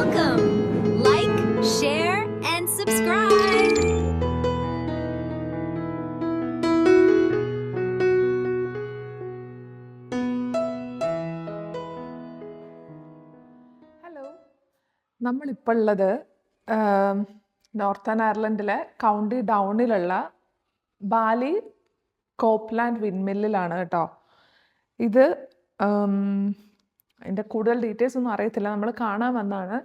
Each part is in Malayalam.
Welcome! Like, share, and subscribe! Hello, നമ്മളിപ്പോൾ ഉള്ളത് നോർത്തേൺ അയർലൻഡിലെ കൗണ്ടി ഡൗണിലുള്ള ബാലി കോപ്ലാൻഡ് വിൻമില്ലിലാണ് കേട്ടോ. ഇത് അതിൻ്റെ കൂടുതൽ ഡീറ്റെയിൽസ് ഒന്നും അറിയത്തില്ല, നമ്മൾ കാണാൻ വന്നതാണ്.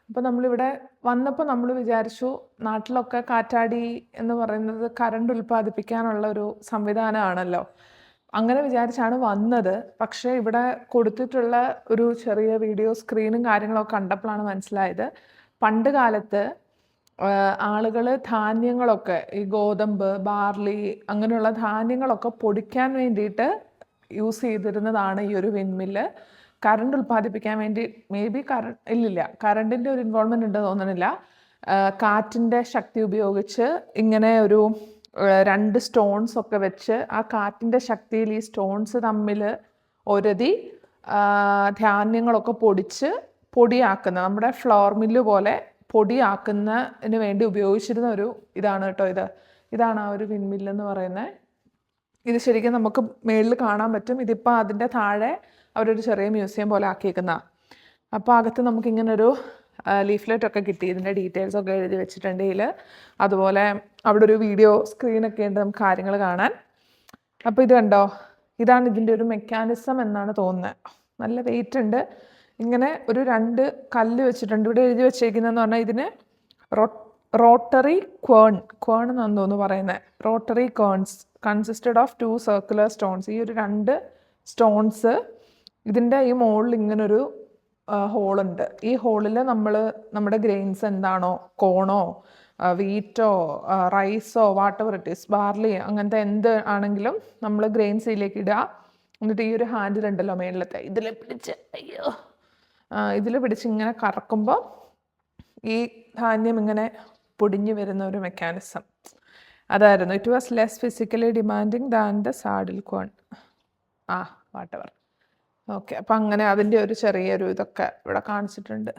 അപ്പോൾ നമ്മളിവിടെ വന്നപ്പോൾ നമ്മൾ വിചാരിച്ചു നാട്ടിലൊക്കെ കാറ്റാടി എന്ന് പറയുന്നത് കറണ്ട് ഉൽപ്പാദിപ്പിക്കാനുള്ള ഒരു സംവിധാനമാണല്ലോ, അങ്ങനെ വിചാരിച്ചാണ് വന്നത്. പക്ഷേ ഇവിടെ കൊടുത്തിട്ടുള്ള ഒരു ചെറിയ വീഡിയോ സ്ക്രീനും കാര്യങ്ങളൊക്കെ കണ്ടപ്പോഴാണ് മനസ്സിലായത് പണ്ട് കാലത്ത് ആളുകൾ ധാന്യങ്ങളൊക്കെ ഈ ഗോതമ്പ്, ബാർലി അങ്ങനെയുള്ള ധാന്യങ്ങളൊക്കെ പൊടിക്കാൻ വേണ്ടിയിട്ട് യൂസ് ചെയ്തിരുന്നതാണ് ഈ ഒരു വിൻമില്ല്. കറണ്ട് ഉൽപ്പാദിപ്പിക്കാൻ വേണ്ടി മേ ബി ഇല്ലില്ല, കറണ്ടിൻ്റെ ഒരു ഇൻവോൾവ്മെൻ്റ് ഉണ്ട് തോന്നണില്ല. കാറ്റിൻ്റെ ശക്തി ഉപയോഗിച്ച് ഇങ്ങനെ ഒരു രണ്ട് സ്റ്റോൺസ് ഒക്കെ വെച്ച് ആ കാറ്റിൻ്റെ ശക്തിയിൽ ഈ സ്റ്റോൺസ് തമ്മിൽ ഒരതി ധാന്യങ്ങളൊക്കെ പൊടിയാക്കുന്ന, നമ്മുടെ ഫ്ലോർ മില്ല് പോലെ പൊടിയാക്കുന്നതിന് വേണ്ടി ഉപയോഗിച്ചിരുന്ന ഒരു ഇതാണ് കേട്ടോ ഇതാണ് ആ ഒരു വിൻമില്ലെന്ന് പറയുന്നത്. ഇത് ശരിക്കും നമുക്ക് മേളിൽ കാണാൻ പറ്റും. ഇതിപ്പോൾ അതിൻ്റെ താഴെ അവരൊരു ചെറിയ മ്യൂസിയം പോലെ ആക്കിയേക്കുന്നതാണ്. അപ്പോൾ അകത്ത് നമുക്കിങ്ങനൊരു ലീഫ്ലെറ്റ് ഒക്കെ കിട്ടി, ഇതിൻ്റെ ഡീറ്റെയിൽസ് ഒക്കെ എഴുതി വെച്ചിട്ടുണ്ട് ഇതിൽ. അതുപോലെ അവിടെ ഒരു വീഡിയോ സ്ക്രീനൊക്കെ ഉണ്ട് നമുക്ക് കാര്യങ്ങൾ കാണാൻ. അപ്പോൾ ഇത് കണ്ടോ, ഇതാണ് ഇതിൻ്റെ ഒരു മെക്കാനിസം എന്നാണ് തോന്നുന്നത്. നല്ല വെയിറ്റ് ഉണ്ട്. ഇങ്ങനെ ഒരു രണ്ട് കല്ല് വെച്ചിട്ടുണ്ട്. ഇവിടെ എഴുതി വെച്ചേക്കുന്നതെന്ന് പറഞ്ഞാൽ ഇതിന് റോട്ടറി ക്വേൺ എന്നാണ് തോന്നുന്നു പറയുന്നത്. Rotary querns consisted of 2 circular stones. ഈ ഒരു രണ്ട് സ്റ്റോൺസ്, ഇതിൻ്റെ ഈ മുകളിൽ ഇങ്ങനൊരു ഹോളുണ്ട്. ഈ ഹോളിൽ നമ്മുടെ ഗ്രെയിൻസ് എന്താണോ, കോണോ വീറ്റോ റൈസോ വാട്ടെവർ ഇറ്റ് ഈസ്, ബാർലി അങ്ങനത്തെ എന്ത് ആണെങ്കിലും നമ്മൾ ഗ്രെയിൻസ് ഇതിലേക്ക് ഇടുക. എന്നിട്ട് ഈ ഒരു ഹാൻഡിലുണ്ടല്ലോ മേളിലത്തെ, ഇതിൽ പിടിച്ച് ഇങ്ങനെ കറക്കുമ്പോൾ ഈ ധാന്യം ഇങ്ങനെ പൊടിഞ്ഞു വരുന്ന ഒരു മെക്കാനിസം അതായിരുന്നു. It was less physically demanding than the saddle quern whatever. Okay, അപ്പം അങ്ങനെ അതിൻ്റെ ഒരു ചെറിയൊരു ഇതൊക്കെ ഇവിടെ കാണിച്ചിട്ടുണ്ട്.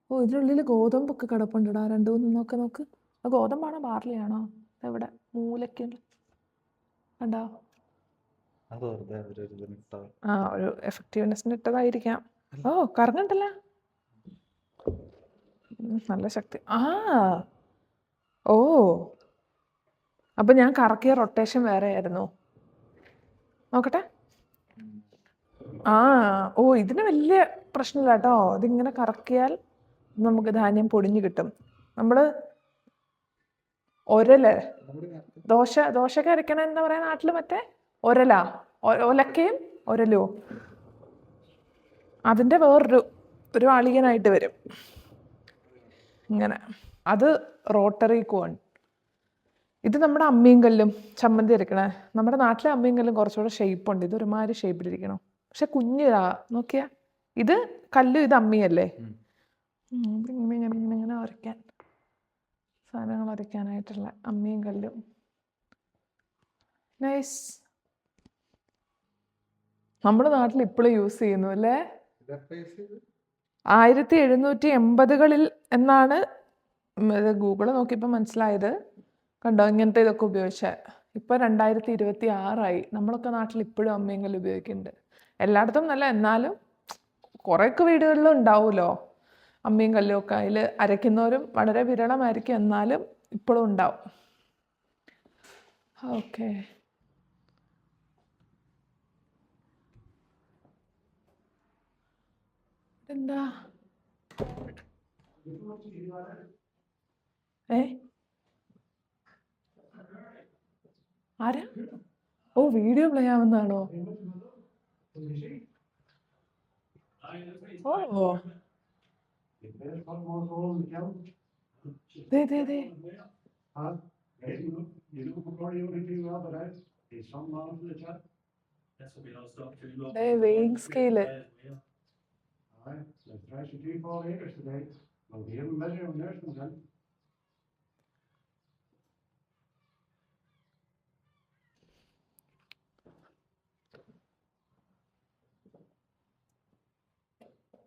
ഓ, ഇതിനുള്ളിൽ ഗോതമ്പൊക്കെ കിടപ്പുണ്ടടാ, 2-3 നോക്ക്. ആ ഗോതമ്പാണോ ബാർലിയാണോ? എവിടെ മൂലക്കുണ്ട് കണ്ടോ? ഒരു എഫക്റ്റീവ്നെസ്സിന് ഇട്ടതായിരിക്കാം. ഓ, കറങ്ങണ്ടല്ല, നല്ല ശക്തി. ഓ, അപ്പം ഞാൻ കറക്കിയ റൊട്ടേഷൻ വേറെ ആയിരുന്നു. നോക്കട്ടെ. ഓ, ഇതിന് വലിയ പ്രശ്നമില്ല കേട്ടോ. ഇതിങ്ങനെ കറക്കിയാൽ നമുക്ക് ധാന്യം പൊടിഞ്ഞു കിട്ടും. നമ്മൾ ദോശക്ക് അരക്കണ എന്താ പറയാ നാട്ടിൽ, മറ്റേ ഒലക്കയും ഒരലോ, അതിൻ്റെ വേറൊരു അളിയനായിട്ട് വരും ഇങ്ങനെ. അത് റോട്ടറി കോൺ. ഇത് നമ്മുടെ അമ്മിയും കല്ലും ചമ്മന്തി അരക്കണേ. നമ്മുടെ നാട്ടിലെ അമ്മിയും കല്ലും കുറച്ചുകൂടെ ഷേപ്പ് ഉണ്ട്. ഇത് ഒരുമാതിരി ഷേപ്പിലിരിക്കണം, പക്ഷെ കുഞ്ഞിതാ. നോക്കിയാ, ഇത് കല്ലും ഇത് അമ്മിയല്ലേ. ഇങ്ങനെ അരയ്ക്കാൻ, സാധനങ്ങൾ അരയ്ക്കാനായിട്ടുള്ള അമ്മിയും കല്ലും. നൈസ്. നമ്മുടെ നാട്ടിൽ ഇപ്പോഴും യൂസ് ചെയ്യുന്നു അല്ലേ. 1780-കളിൽ എന്നാണ് ഗൂഗിള് നോക്കിയപ്പോൾ മനസ്സിലായത്. കണ്ടോ, ഇങ്ങനത്തെ ഇതൊക്കെ ഉപയോഗിച്ചാൽ. ഇപ്പോൾ 2026 നമ്മളൊക്കെ നാട്ടിൽ ഇപ്പോഴും അമ്മിയും കല്ലും ഉപയോഗിക്കുന്നുണ്ട്. എല്ലായിടത്തും നല്ല, എന്നാലും കുറേയൊക്കെ വീടുകളിലും ഉണ്ടാവുമല്ലോ അമ്മിയും കല്ലും ഒക്കെ. അതിൽ അരയ്ക്കുന്നവരും വളരെ വിരളമായിരിക്കും, എന്നാലും ഇപ്പോഴും ഉണ്ടാവും. ഓക്കെ, എന്താ ആരാ? ഓ, വീഡിയോ പ്ലേ ആവുന്നതാണോ? ഓ, വെയിങ് സ്കെയില്.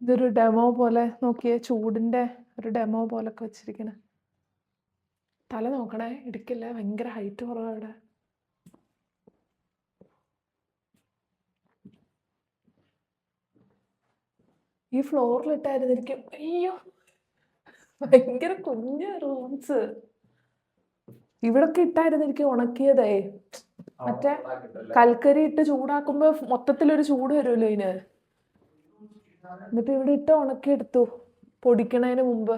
ഇതൊരു ഡെമോ പോലെ നോക്കിയേ, ചൂടിന്റെ ഒരു ഡെമോ പോലൊക്കെ വെച്ചിരിക്കണേ. തല നോക്കണേ, ഇടിക്കില്ലേ, ഭയങ്കര ഹൈറ്റ് കുറവാ ഇവിടെ. ഈ ഫ്ലോറിലിട്ടായിരുന്നിരിക്കും. അയ്യോ, ഭയങ്കര കുഞ്ഞ് റൂംസ്. ഇവിടൊക്കെ ഇട്ടായിരുന്നിരിക്കും ഉണക്കിയതേ. മറ്റേ കൽക്കരി ഇട്ട് ചൂടാക്കുമ്പോ മൊത്തത്തിലൊരു ചൂട് വരുമല്ലോ ഇതിന്. എന്നിട്ട് ഇവിടെ ഇട്ട് ഉണക്കിയെടുത്തു പൊടിക്കണതിന് മുമ്പ്.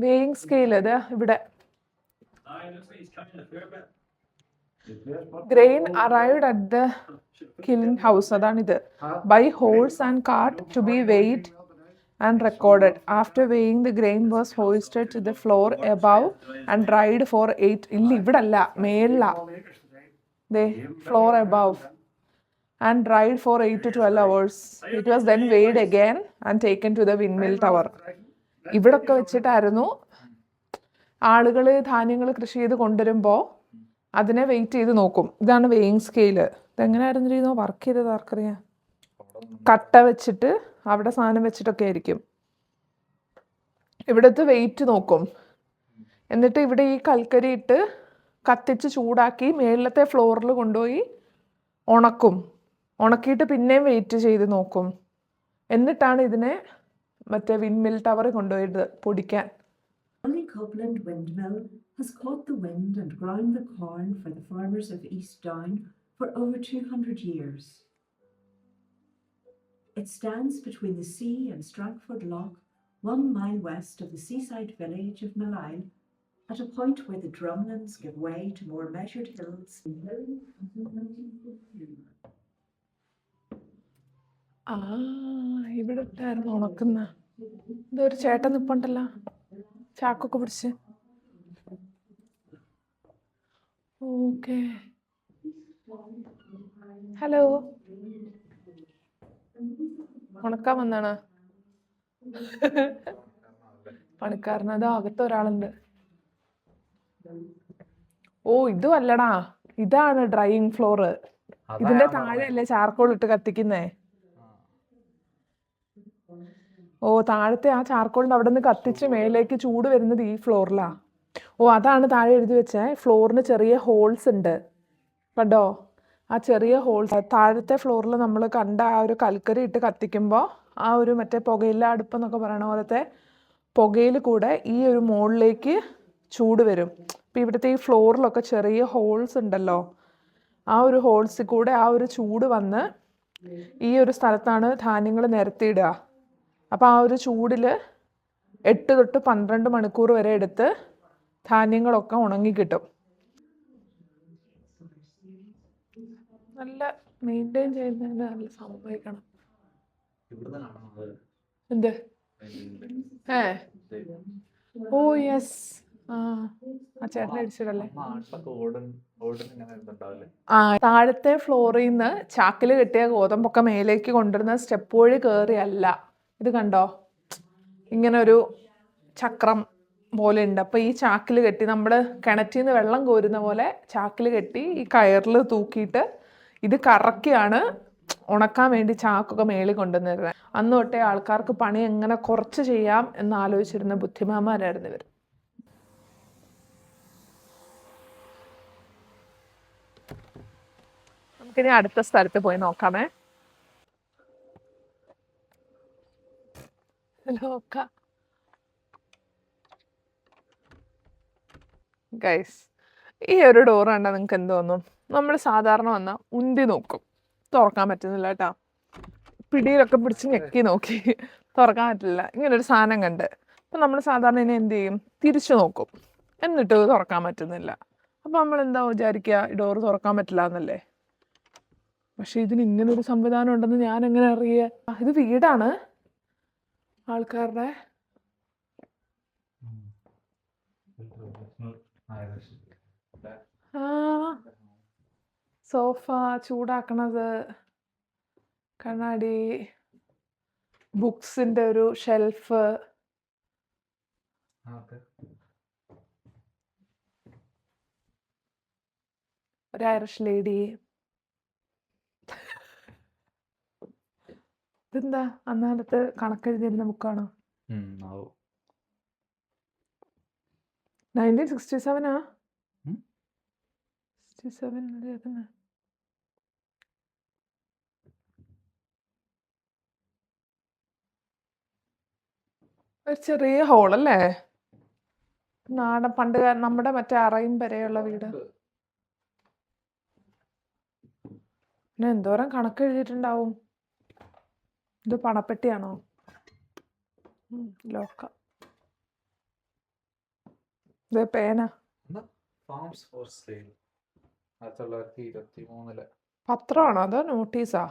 വെയിങ് സ്കെയിൽ അതാ ഇവിടെ. Grain arrived at the kiln house, അതാണിത്, by horse and cart to be weighed and recorded. After weighing, the grain was hoisted to the floor above and dried for 8. ഇല്ല, ഇവിടെ അല്ല, മേളില. Floor above and dried for 8 to 12 hours. It was then weighed again and taken to the windmill tower. ഇവിടൊക്കെ വെച്ചിട്ടായിരുന്നു ആളുകൾ ധാന്യങ്ങൾ കൃഷി ചെയ്ത് കൊണ്ടുവരുമ്പോൾ അതിനെ വെയിറ്റ് ചെയ്ത് നോക്കും. ഇതാണ് വെയിങ് സ്കെയില്. ഇതെങ്ങനെയായിരുന്നു വർക്ക് ചെയ്തത് ആർക്കറിയാം. കട്ട വെച്ചിട്ട് അവിടെ സാധനം വെച്ചിട്ടൊക്കെ ആയിരിക്കും. ഇവിടുത്തെ വെയിറ്റ് നോക്കും. എന്നിട്ട് ഇവിടെ ഈ കൽക്കരി ഇട്ട് കത്തിച്ച് ചൂടാക്കി മേളിലത്തെ ഫ്ലോറിൽ കൊണ്ടുപോയി ഉണക്കും. ഉണക്കിയിട്ട് പിന്നെയും വെയിറ്റ് ചെയ്ത് നോക്കും. എന്നിട്ടാണ് ഇതിനെ മറ്റേ വിൻമിൽ ടവറിൽ കൊണ്ടുപോയിട്ട് പൊടിക്കാൻ. Only Copeland windmill has caught the wind and ground the corn for the farmers of East Down for over 200 years. It stands between the sea and Strangford Lough, 1 mile west of the seaside village of Malyle, at a point where the drumlins give way to more measured hills. ഇവിടെ ഇട്ടായിരുന്നു ഉണക്കുന്ന. ഇതൊരു ചേട്ടൻ നിപ്പുണ്ടല്ലോ, ചാക്കൊക്കെ പിടിച്ച്. ഓക്കെ, ഹലോ, ഉണക്കാൻ വന്നാണ് പണിക്കാരന്. അതോ അകത്ത് ഒരാളുണ്ട്. ഓ, ഇതും അല്ലടാ, ഇതാണ് ഡ്രൈയിങ് ഫ്ലോറ്. ഇതിന്റെ താഴെയല്ലേ ചാർക്കോൾ ഇട്ട് കത്തിക്കുന്നേ. ഓ, താഴത്തെ ആ ചാർക്കോളിന്റെ അവിടെ നിന്ന് കത്തിച്ച് മേലേക്ക് ചൂട് വരുന്നത് ഈ ഫ്ലോറിലാ. ഓ, അതാണ് താഴെ എഴുതി വെച്ചേ. ഫ്ലോറിന് ചെറിയ ഹോൾസ് ഉണ്ട്, കണ്ടോ? ആ ചെറിയ ഹോൾസ് താഴത്തെ ഫ്ലോറിൽ നമ്മൾ കണ്ട ആ ഒരു കൽക്കരി ഇട്ട് കത്തിക്കുമ്പോൾ ആ ഒരു മറ്റേ പുകയില അടുപ്പെന്നൊക്കെ പറയണ പോലത്തെ പുകയിൽ കൂടെ ഈ ഒരു മുകളിലേക്ക് ചൂട് വരും. അപ്പം ഇവിടുത്തെ ഈ ഫ്ലോറിലൊക്കെ ചെറിയ ഹോൾസ് ഉണ്ടല്ലോ, ആ ഒരു ഹോൾസിൽ കൂടെ ആ ഒരു ചൂട് വന്ന് ഈ ഒരു സ്ഥലത്താണ് ധാന്യങ്ങൾ നിരത്തിയിടുക. അപ്പോൾ ആ ഒരു ചൂടിൽ 8 തൊട്ട് 12 മണിക്കൂർ വരെ എടുത്ത് ധാന്യങ്ങളൊക്കെ ഉണങ്ങി കിട്ടും. നല്ല മെയിൻറ്റെയിൻ ചെയ്യുന്നതിന് നല്ല സംഭവിക്കണം. എന്ത്? ഓ യെസ്, ആ ചേട്ടനെ അടിച്ചിടല്ലേ. താഴത്തെ ഫ്ലോറിൽ നിന്ന് ചാക്കിൽ കെട്ടിയ ഗോതമ്പൊക്കെ മേലേക്ക് കൊണ്ടുവരുന്ന സ്റ്റെപ്പ് വഴി കയറിയല്ല. ഇത് കണ്ടോ, ഇങ്ങനെ ഒരു ചക്രം പോലെ ഉണ്ട്. അപ്പോൾ ഈ ചാക്കിൽ കെട്ടി നമ്മൾ കിണറ്റിൽ നിന്ന് വെള്ളം കോരുന്ന പോലെ ചാക്കിൽ കെട്ടി ഈ കയറിൽ തൂക്കിയിട്ട് ഇത് കറക്കിയാണ് ഉണക്കാൻ വേണ്ടി ചാക്കൊക്കെ മേളിൽ കൊണ്ടുവന്നിരുന്നത്. അന്ന് തൊട്ടേ ആൾക്കാർക്ക് പണി എങ്ങനെ കുറച്ച് ചെയ്യാം എന്ന് ആലോചിച്ചിരുന്ന ബുദ്ധിമാന്മാരായിരുന്നു ഇവർ. നമുക്കിനി അടുത്ത സ്ഥലത്ത് പോയി നോക്കാമേ. ഗൈസ്, ഈ ഒരു ഡോർ കണ്ടാൽ നിങ്ങൾക്ക് എന്ത് തോന്നും? നമ്മൾ സാധാരണ വന്നാൽ ഉന്തി നോക്കും, തുറക്കാൻ പറ്റുന്നില്ല കേട്ടോ. പിടിയിലൊക്കെ പിടിച്ച് ഞെക്കി നോക്കി, തുറക്കാൻ പറ്റില്ല. ഇങ്ങനൊരു സാധനം കണ്ട് അപ്പം നമ്മൾ സാധാരണ ഇനി എന്ത് ചെയ്യും? തിരിച്ചു നോക്കും, എന്നിട്ട് തുറക്കാൻ പറ്റുന്നില്ല. അപ്പം നമ്മൾ എന്താ വിചാരിക്കുക? ഈ ഡോറ് തുറക്കാൻ പറ്റില്ല എന്നല്ലേ. പക്ഷെ ഇതിന് ഇങ്ങനൊരു സംവിധാനം ഉണ്ടെന്ന് ഞാൻ എങ്ങനെ അറിയുക? ഇത് വീടാണ് ആൾക്കാരുടെ. സോഫ ചൂടാക്കണത്, കണ്ണാടി, ബുക്സിന്റെ ഒരു ഷെൽഫ്, ഒരു ഐറിഷ് ലേഡി. ഇതെന്താ അന്നാലത്ത് കണക്കെഴുതിയിരുന്ന ബുക്കാണോ? ആവും. 1967 ഉം. 67 ഒരു ചെറിയ ഹോളല്ലേ? നാടൻ പണ്ട് നമ്മുടെ മറ്റേ അറയും വരെയുള്ള വീട്. പിന്നെ എന്തോരം കണക്ക് എഴുതിയിട്ടുണ്ടാവും. ഇത് പണപ്പെട്ടിയാണോ? ലോക്ക. ഇത് പേന. ഫാംസ് ഫോർ സെയിൽ 1923 പത്രമാണോ അതോ നോട്ടീസാ?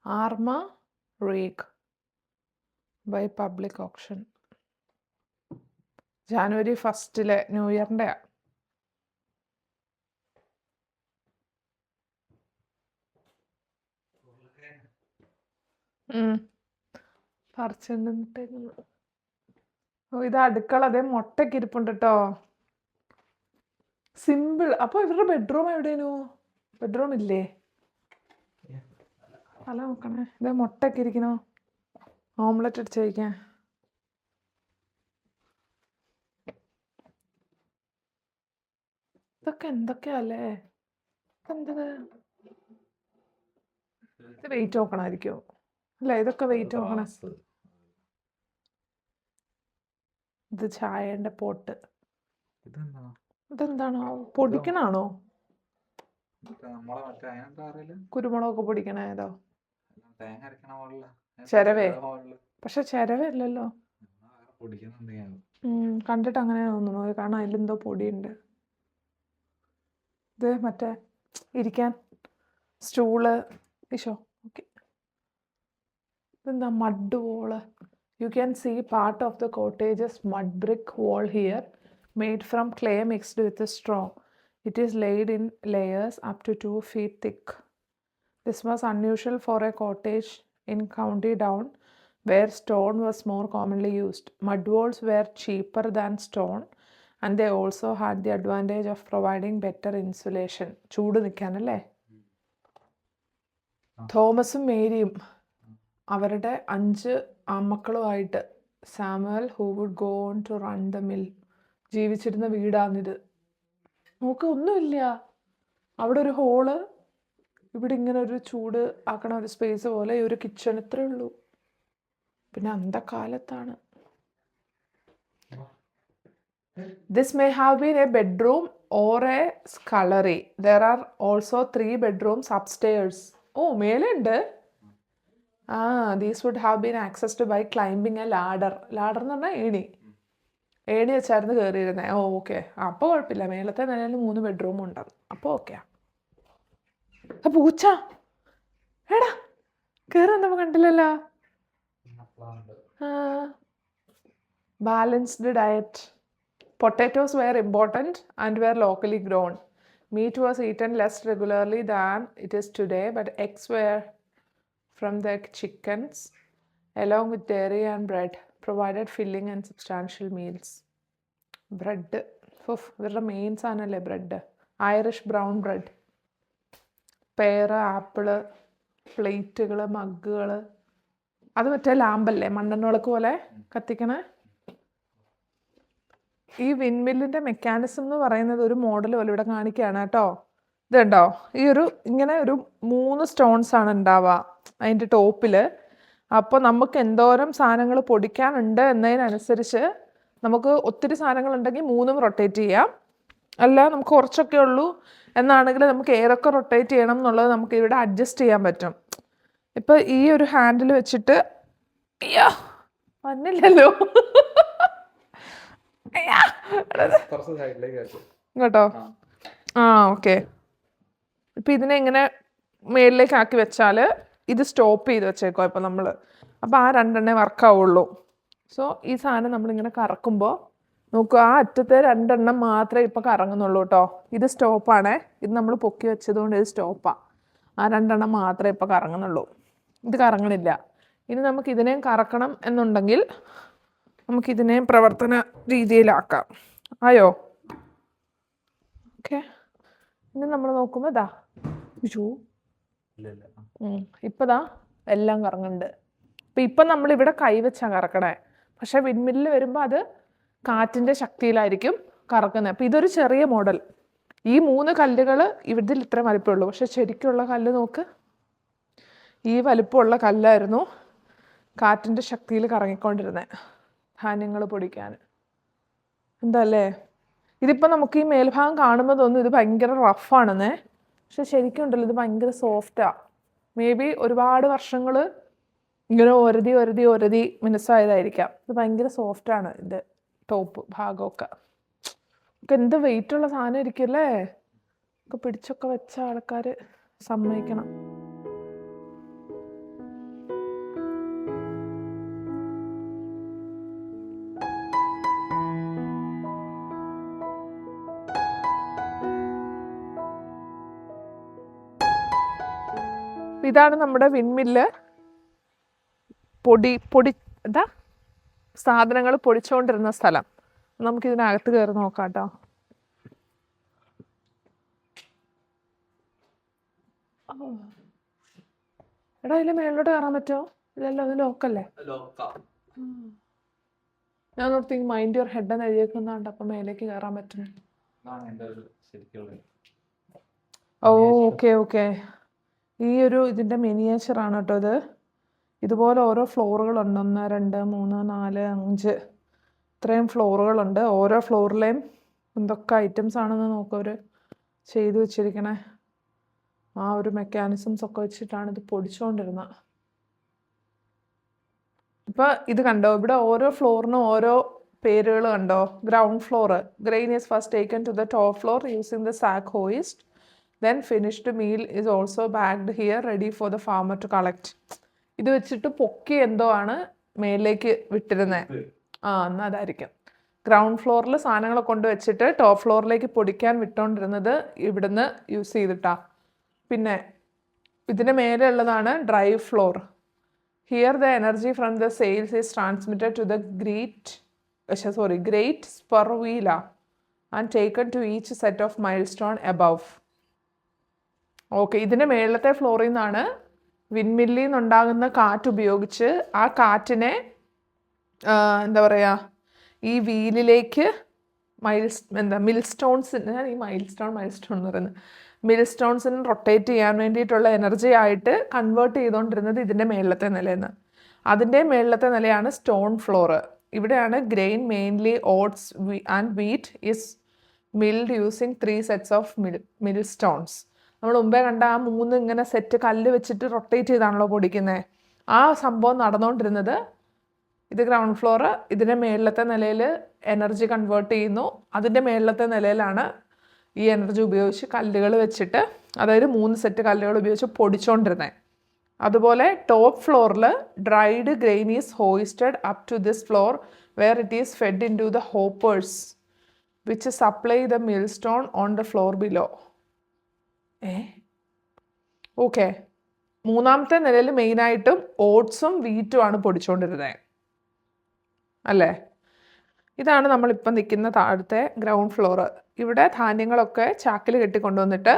ആർമ റീഗ് by public option. January 1 new ഇയറിൻ്റെ. പറിച്ചിട്ടേക്കുന്നു. ഓ ഇത് അടുക്കള. അതേ മുട്ടയ്ക്ക് ഇരിപ്പുണ്ട് കേട്ടോ. സിമ്പിൾ. അപ്പോൾ ഇവരുടെ ബെഡ്റൂം എവിടെയാണോ? ബെഡ്റൂം ഇല്ലേ? അല്ല നോക്കണേ. ഇതേ മുട്ടയ്ക്ക് ഇരിക്കണോ? ഓംലെറ്റ് അടിച്ച് കഴിക്കാൻ. ഇതൊക്കെ എന്തൊക്കെയല്ലേ? ഇതെന്തത്? ഇത് വെയിറ്റ് നോക്കണമായിരിക്കും അല്ലേ? ഇതൊക്കെ വെയിറ്റ് നോക്കണം. ഇത് ചായന്റെ പോട്ട്. ഇതെന്താണോ? പൊടിക്കണാണോ? കുരുമുളകൊക്കെ പൊടിക്കണ ഏതോ? ചിരവേ? പക്ഷെ ചിരവല്ലല്ലോ. കണ്ടിട്ട് അങ്ങനെ തോന്നുന്നു. കാരണം അതിലെന്തോ പൊടിയുണ്ട്. ഇത് മറ്റേ ഇരിക്കാൻ സ്റ്റൂള്. ഈശോ. ഓക്കെ. ഇതെന്താ? Mud wall. You can see part of the cottage's mud brick wall here, made from clay mixed with straw. It is laid in layers up to 2 feet thick. This was unusual for a cottage in County Down, where stone was more commonly used. Mud walls were cheaper than stone, and they also had the advantage of providing better insulation. ചൂട് നിൽക്കാനല്ലേ? തോമസും മേരിയും അവരുടെ 5 ആൺമക്കളുമായിട്ട് Samuel who would go on to run the mill ജീവിച്ചിരുന്ന വീടാണിത്. നമുക്ക് ഒന്നുമില്ല. അവിടെ ഒരു ഹോള്, ഇവിടെ ഇങ്ങനെ ഒരു ചൂട് ആക്കണ ഒരു സ്പേസ് പോലെ ഒരു കിച്ചൺ, ഇത്രേ ഉള്ളൂ. പിന്നെ അന്തകാലത്താണ്. This may have been a bedroom or a scullery. There are also 3 bedrooms upstairs. ഓ മേലുണ്ട്. These would have been accessed by climbing a ladder. Ladder എന്ന് പറഞ്ഞാൽ ഏണി. ഏണി വെച്ചായിരുന്നു കയറിയിരുന്നേ. ഓ ഓക്കെ. അപ്പോൾ കുഴപ്പമില്ല. മേലത്തെ നിലയിൽ 3 ബെഡ്റൂം ഉണ്ടാവും. അപ്പോൾ ഓക്കെയാ. പൂച്ച എടാ കയറി വന്നപ്പോൾ കണ്ടില്ലല്ലോ. Balanced diet. Potatoes were important and were locally grown. Meat was eaten less regularly than it is today, but eggs were from the chickens, along with dairy and bread, provided filling and substantial meals. Bread. ഇവരുടെ മെയിൻ സാധനമല്ലേ bread. Irish brown bread. Pear, apple, പ്ലേറ്റുകൾ, മഗ്ഗുകൾ. അത് മറ്റേ ലാമ്പല്ലേ, മണ്ണെണ്ണ വിളക്ക് പോലെ കത്തിക്കണേ. ഈ വിൻമില്ലിൻ്റെ മെക്കാനിസം എന്ന് പറയുന്നത് ഒരു മോഡൽ പോലെ ഇവിടെ കാണിക്കുകയാണ് കേട്ടോ. ഇതുണ്ടോ? ഈ ഒരു ഇങ്ങനെ ഒരു 3 സ്റ്റോൺസ് ആണ് ഉണ്ടാവുക അതിൻ്റെ ടോപ്പിൽ. അപ്പോൾ നമുക്ക് എന്തോരം സാധനങ്ങൾ പൊടിക്കാനുണ്ട് എന്നതിനനുസരിച്ച് നമുക്ക് ഒത്തിരി സാധനങ്ങളുണ്ടെങ്കിൽ 3ഉം റൊട്ടേറ്റ് ചെയ്യാം. അല്ല നമുക്ക് കുറച്ചൊക്കെ ഉള്ളൂ എന്നാണെങ്കിൽ നമുക്ക് ഏതൊക്കെ റൊട്ടേറ്റ് ചെയ്യണം എന്നുള്ളത് നമുക്ക് ഇവിടെ അഡ്ജസ്റ്റ് ചെയ്യാൻ പറ്റും. ഇപ്പോൾ ഈ ഒരു ഹാൻഡിൽ വെച്ചിട്ട് വന്നില്ലല്ലോ കേട്ടോ. ഓക്കെ. ഇപ്പം ഇതിനെ ഇങ്ങനെ മേളിലേക്ക് ആക്കി വെച്ചാൽ ഇത് സ്റ്റോപ്പ് ചെയ്ത് വെച്ചേക്കോ ഇപ്പം നമ്മൾ. അപ്പോൾ ആ 2 വർക്കാവുള്ളൂ. സോ ഈ സാധനം നമ്മളിങ്ങനെ കറക്കുമ്പോൾ നോക്കുക, ആ അറ്റത്തെ 2 മാത്രമേ ഇപ്പം കറങ്ങുന്നുള്ളൂ കേട്ടോ. ഇത് സ്റ്റോപ്പാണേ. ഇത് നമ്മൾ പൊക്കി വെച്ചതുകൊണ്ട് ഇത് സ്റ്റോപ്പാണ്. ആ 2 മാത്രമേ ഇപ്പം കറങ്ങുന്നുള്ളൂ. ഇത് കറങ്ങണില്ല. ഇനി നമുക്ക് ഇതിനെയും കറക്കണം എന്നുണ്ടെങ്കിൽ നമുക്കിതിനെയും പ്രവർത്തന രീതിയിലാക്കാം. ആയോ? ഓക്കെ. ഇനി നമ്മൾ നോക്കുമ്പോൾ ഇതാ ഇപ്പതാ എല്ലാം കറങ്ങുന്നുണ്ട്. അപ്പം ഇപ്പം നമ്മളിവിടെ കൈവച്ചാണ് കറക്കണേ, പക്ഷേ വിൻമില്ലിൽ വരുമ്പോൾ അത് കാറ്റിൻ്റെ ശക്തിയിലായിരിക്കും കറക്കുന്നത്. അപ്പം ഇതൊരു ചെറിയ മോഡൽ. ഈ 3 കല്ലുകൾ ഇതിൽ ഇത്ര വലിപ്പമുള്ളൂ, പക്ഷെ ശരിക്കുള്ള കല്ല് നോക്ക്, ഈ വലിപ്പമുള്ള കല്ലായിരുന്നു കാറ്റിൻ്റെ ശക്തിയിൽ കറങ്ങിക്കൊണ്ടിരുന്നത് ധാന്യങ്ങൾ പൊടിക്കാൻ. എന്തല്ലേ ഇതിപ്പോൾ നമുക്ക് ഈ മേൽഭാഗം കാണുമ്പോൾ തോന്നും ഇത് ഭയങ്കര റഫാണെന്നേ, പക്ഷെ ശരിക്കും ഉണ്ടല്ലോ ഇത് ഭയങ്കര സോഫ്റ്റാണ്. മേ ബി ഒരുപാട് വർഷങ്ങൾ ഇങ്ങനെ ഒരതി മിനുസായതായിരിക്കാം. ഇത് ഭയങ്കര സോഫ്റ്റാണ് ഇത് ടോപ്പ് ഭാഗമൊക്കെ. എന്ത് വെയിറ്റുള്ള സാധനം ഇരിക്കുമല്ലേ, ഒക്കെ പിടിച്ചൊക്കെ വെച്ച ആൾക്കാർ സമ്മതിക്കണം. ഇതാണ് നമ്മുടെ വിൻമില്ല് പൊടി എന്താ സാധനങ്ങൾ പൊടിച്ചുകൊണ്ടിരുന്ന സ്ഥലം. നമുക്കിതിനകത്ത് കയറി നോക്കാം കേട്ടോ. എടാ ഇതിൽ മേളിലോട്ട് കയറാൻ പറ്റുമോ? ഇല്ലല്ലോ, അത് ലോക്കല്ലേ. ഞാൻ ഓർത്ത് മൈൻഡ് യുവർ ഹെഡ് എന്ന് എഴുതിയേക്കുന്നുണ്ട്, അപ്പം മേലേക്ക് കയറാൻ പറ്റും. ഓ ഓക്കെ ഓക്കെ. ഈ ഒരു ഇതിൻ്റെ മിനിയേച്ചറാണ് കേട്ടോ ഇത്. ഇതുപോലെ ഓരോ ഫ്ലോറുകളുണ്ട്, 1 2 3 4 5 ഇത്രയും ഫ്ലോറുകളുണ്ട്. ഓരോ ഫ്ലോറിലെയും എന്തൊക്കെ ഐറ്റംസ് ആണെന്ന് നോക്കാം അവർ ചെയ്തു വെച്ചിരിക്കണേ. ആ ഒരു മെക്കാനിസംസ് ഒക്കെ വെച്ചിട്ടാണ് ഇത് പൊടിച്ചുകൊണ്ടിരുന്നത്. ഇപ്പം ഇത് കണ്ടോ, ഇവിടെ ഓരോ ഫ്ലോറിനും ഓരോ പേരുകൾ കണ്ടോ. Ground floor, grain is first taken to the top floor using the sack hoist. Then finished meal is also bagged here ready for the farmer to collect. ഇത് വെച്ചിട്ട് പൊക്കി എന്തോ ആണ് മേലേക്ക് വിട്ടിരുന്നത്. എന്നാൽ അതായിരിക്കും. ഗ്രൗണ്ട് ഫ്ലോറിൽ സാധനങ്ങൾ കൊണ്ടുവച്ചിട്ട് ടോപ്പ് ഫ്ലോറിലേക്ക് പൊടിക്കാൻ വിട്ടുകൊണ്ടിരുന്നത് ഇവിടുന്ന് യൂസ് ചെയ്തിട്ടാ. പിന്നെ ഇതിന് മേലെ ഉള്ളതാണ് dry floor. Here the energy from the sails is transmitted to the great spur wheel and taken to each set of millstone above. Okay, ഇതിൻ്റെ മേളത്തെ ഫ്ലോറിൽ നിന്നാണ് വിൻമില്ലിൽ നിന്നുണ്ടാകുന്ന കാറ്റ് ഉപയോഗിച്ച് ആ കാറ്റിനെ എന്താ പറയുക ഈ വീലിലേക്ക് മിൽ സ്റ്റോൺസിന് എന്ന് പറയുന്നത് മിൽ സ്റ്റോൺസിന് റൊട്ടേറ്റ് ചെയ്യാൻ വേണ്ടിയിട്ടുള്ള എനർജി ആയിട്ട് കൺവേർട്ട് ചെയ്തുകൊണ്ടിരുന്നത് ഇതിൻ്റെ മേളത്തെ നിലയിൽ നിന്ന്. അതിൻ്റെ മേളത്തെ നിലയാണ് സ്റ്റോൺ ഫ്ലോറ്. ഇവിടെയാണ് grain mainly oats and wheat is milled using 3 sets of mill stones. നമ്മൾ മുമ്പേ കണ്ട ആ 3 ഇങ്ങനെ സെറ്റ് കല്ല് വെച്ചിട്ട് റൊട്ടേറ്റ് ചെയ്താണല്ലോ പൊടിക്കുന്നത്. ആ സംഭവം നടന്നുകൊണ്ടിരുന്നത് ഇത് ഗ്രൗണ്ട് ഫ്ലോർ. ഇതിൻ്റെ മേളിലത്തെ നിലയിൽ എനർജി കൺവേർട്ട് ചെയ്യുന്നു. അതിൻ്റെ മേളിലത്തെ നിലയിലാണ് ഈ എനർജി ഉപയോഗിച്ച് കല്ലുകൾ വെച്ചിട്ട്, അതായത് 3 സെറ്റ് കല്ലുകൾ ഉപയോഗിച്ച് പൊടിച്ചുകൊണ്ടിരുന്നത്. അതുപോലെ ടോപ്പ് ഫ്ലോറിൽ dried grain is hoisted up to this floor where it is fed into the hoppers which supply the mill stone on the floor below. Okay, 3ാമത്തെ നിലയിൽ മെയിനായിട്ടും ഓട്സും വീറ്റും ആണ് പൊടിച്ചുകൊണ്ടിരുന്നത് അല്ലേ. ഇതാണ് നമ്മളിപ്പം നിൽക്കുന്ന താഴത്തെ ഗ്രൗണ്ട് ഫ്ലോർ. ഇവിടെ ധാന്യങ്ങളൊക്കെ ചാക്കിൽ കെട്ടിക്കൊണ്ടുവന്നിട്ട്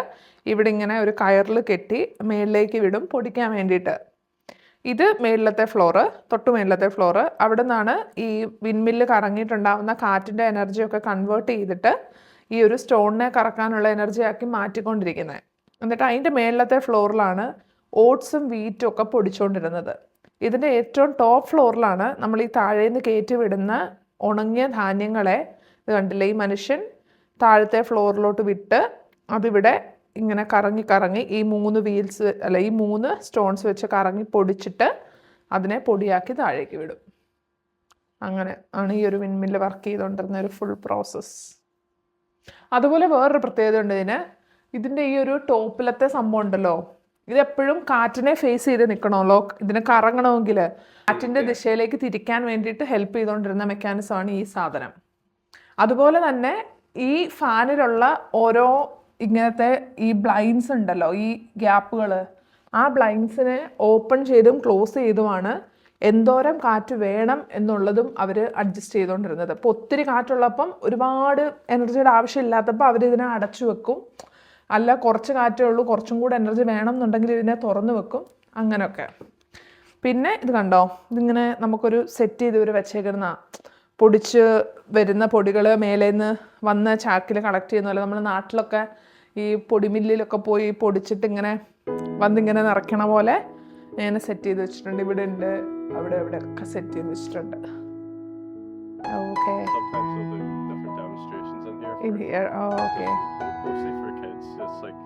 ഇവിടെ ഇങ്ങനെ ഒരു കയറിൽ കെട്ടി മേളിലേക്ക് വിടും പൊടിക്കാൻ വേണ്ടിയിട്ട്. ഇത് മേളിലത്തെ ഫ്ലോറ്, തൊട്ട് മേളിലത്തെ ഫ്ലോറ്. അവിടെ നിന്നാണ് ഈ വിൻമില്ല് കറങ്ങിയിട്ടുണ്ടാകുന്ന കാറ്റിൻ്റെ എനർജിയൊക്കെ കൺവേർട്ട് ചെയ്തിട്ട് ഈ ഒരു സ്റ്റോണിനെ കറക്കാനുള്ള എനർജി ആക്കി മാറ്റിക്കൊണ്ടിരിക്കുന്നത്. എന്നിട്ട് അതിൻ്റെ മേളിലത്തെ ഫ്ലോറിലാണ് ഓട്സും വീറ്റും ഒക്കെ പൊടിച്ചുകൊണ്ടിരുന്നത്. ഇതിൻ്റെ ഏറ്റവും ടോപ്പ് ഫ്ലോറിലാണ് നമ്മൾ ഈ താഴേന്ന് കയറ്റി വിടുന്ന ഉണങ്ങിയ ധാന്യങ്ങളെ, ഇത് കണ്ടില്ലേ, ഈ മനുഷ്യൻ താഴത്തെ ഫ്ലോറിലോട്ട് വിട്ട് അതിവിടെ ഇങ്ങനെ കറങ്ങി ഈ 3 സ്റ്റോൺസ് വെച്ച് കറങ്ങി പൊടിച്ചിട്ട് അതിനെ പൊടിയാക്കി താഴേക്ക് വിടും. അങ്ങനെ ആണ് ഈ ഒരു വിൻമില്ല് വർക്ക് ചെയ്തുകൊണ്ടിരുന്ന ഒരു ഫുൾ പ്രോസസ്സ്. അതുപോലെ വേറൊരു പ്രത്യേകത ഉണ്ട് ഇതിൻ്റെ ഈ ഒരു ടോപ്പിലത്തെ സംഭവം ഉണ്ടല്ലോ, ഇതെപ്പോഴും കാറ്റിനെ ഫേസ് ചെയ്ത് നിൽക്കണമല്ലോ. ഇതിനെ കറങ്ങണമെങ്കിൽ കാറ്റിൻ്റെ ദിശയിലേക്ക് തിരിക്കാൻ വേണ്ടിയിട്ട് ഹെൽപ്പ് ചെയ്തുകൊണ്ടിരുന്ന മെക്കാനിസമാണ് ഈ സാധനം. അതുപോലെ തന്നെ ഈ ഫാനിലുള്ള ഓരോ ഇങ്ങനത്തെ ഈ ബ്ലൈൻഡ്സ് ഉണ്ടല്ലോ, ഈ ഗ്യാപ്പുകൾ, ആ ബ്ലൈൻഡ്സിനെ ഓപ്പൺ ചെയ്തും ക്ലോസ് ചെയ്തുമാണ് എന്തോരം കാറ്റ് വേണം എന്നുള്ളതും അവർ അഡ്ജസ്റ്റ് ചെയ്തുകൊണ്ടിരുന്നത്. അപ്പോൾ ഒത്തിരി കാറ്റുള്ളപ്പം ഒരുപാട് എനർജിയുടെ ആവശ്യമില്ലാത്തപ്പോൾ അവരിതിനെ അടച്ചു വെക്കും. അല്ല കുറച്ച് കാറ്റേ ഉള്ളൂ, കുറച്ചും കൂടെ എനർജി വേണം എന്നുണ്ടെങ്കിൽ ഇതിനെ തുറന്നു വെക്കും. അങ്ങനെയൊക്കെ പിന്നെ ഇത് കണ്ടോ, ഇതിങ്ങനെ നമുക്കൊരു സെറ്റ് ചെയ്ത് ഇവർ വെച്ചേക്കുന്ന പൊടിച്ച് വരുന്ന പൊടികൾ മേലേന്ന് വന്ന ചാക്കിൽ കളക്ട് ചെയ്യുന്ന പോലെ നമ്മുടെ നാട്ടിലൊക്കെ ഈ പൊടിമില്ലിലൊക്കെ പോയി പൊടിച്ചിട്ട് ഇങ്ങനെ വന്നിങ്ങനെ നിറയ്ക്കണ പോലെ ഇങ്ങനെ സെറ്റ് ചെയ്ത് വെച്ചിട്ടുണ്ട്. ഇവിടെ ഉണ്ട്, അവിടെ ഒക്കെ സെറ്റ് ചെയ്ത് വെച്ചിട്ടുണ്ട്. Okay, Sometimes they'll do different demonstrations in here. in here. Oh, okay. Mostly for kids. It's like